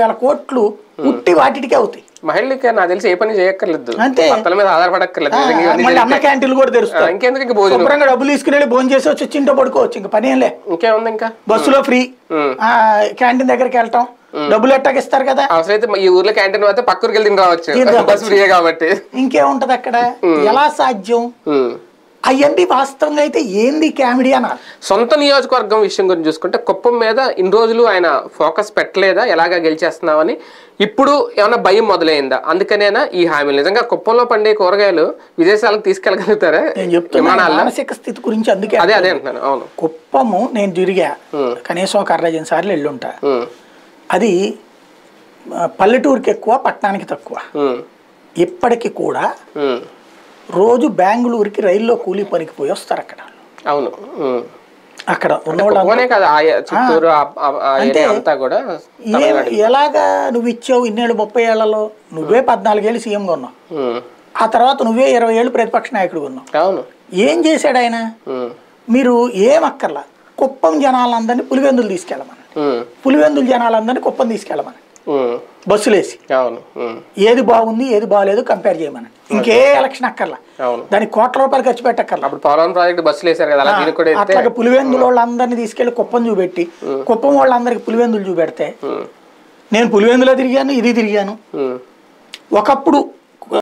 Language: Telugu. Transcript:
వేల కోట్లు ఉట్టి వాటికే అవుతాయి. మహిళలకి నాకు తెలిసి ఏ పని చేయక్కర్లేదు, అంతే, భర్తల మీద ఆధారపడక్కర్లేదు. మళ్ళీ అన్న క్యాంటీన్లు కూడా తెరుస్తారు. ఇంకెందుకు ఇంకా భోజనం, శుభ్రంగా డబ్బులు తీసుకుని వెళ్ళి భోజనం చేసి వచ్చి ఇంట్లో పడుకోవచ్చు. ఇంకా పని ఏం లే. ఇంకేముంది, ఇంకా బస్సులో ఫ్రీ, క్యాంటీన్ దగ్గరికి వెళ్ళటం, డబ్బులు ఎట్టాకిస్తారు కదా. అవసరమైతే ఈ ఊర్లో క్యాంటీన్ పోతే పక్కూరికి వెళ్ళి రావచ్చు, బస్సు ఫ్రీ కాబట్టి. ఇంకేముంటది అక్కడ, ఎలా సాధ్యం? అవన్నీ వాస్తవంగా అయితే ఏంది కామెడీ అన్నారు. సొంత నియోజకవర్గం విషయం గురించి చూసుకుంటే కుప్పం మీద ఇన్ని రోజులు ఆయన ఫోకస్ పెట్టలేదా, ఎలాగా గెలిచేస్తున్నామని? ఇప్పుడు ఏమన్నా భయం మొదలైందా? అందుకనేనా ఈ హామీలు? నిజంగా కుప్పంలో పండే కూరగాయలు విదేశాలకు తీసుకెళ్ళగలుగుతారా? నేను చెప్తున్నా మానసిక స్థితి గురించి. అందుకే అదే అంటున్నాను. అవును, కుప్పము నేను తిరిగా, కనీసం ఒక 60 సార్లు వెళ్ళుంటా. అది పల్లెటూరుకి ఎక్కువ, పట్టణానికి తక్కువ. ఇప్పటికి కూడా రోజు బెంగళూరుకి రైల్లో కూలీ పనికి పోయి వస్తారు అక్కడ. అవును, అక్కడ ఉన్నవాళ్ళే కదా, ఎలాగా నువ్వు ఇచ్చావు ఇన్నేళ్ళు, 30 ఏళ్లలో నువ్వే 14 ఏళ్ళు సీఎంగా ఉన్నావు, ఆ తర్వాత నువ్వే 20 ఏళ్ళు ప్రతిపక్ష నాయకుడు ఉన్నావు. అవును, ఏం చేశాడు ఆయన? మీరు ఏమక్కర్లా, కుప్పం జనాలందరినీ పులివెందులు తీసుకెళ్ళమని, పులివెందుల జనాలందరినీ కుప్పం తీసుకెళ్ళమని బస్సులేసి ఏది బాగుంది ఏది బాగాలేదు కంపేర్ చేయమని. ఇంకే ఎలక్షన్ అక్కర్లా, దానికి కోట్ల రూపాయలు ఖర్చు పెట్టక్కర్లా. అట్లాగే పులివెందుల వాళ్ళందరినీ తీసుకెళ్లి కుప్పం చూపెట్టి, కుప్పం వాళ్ళందరికి పులివెందులు చూపెడితే, నేను పులివెందులో తిరిగాను, ఇది తిరిగాను. ఒకప్పుడు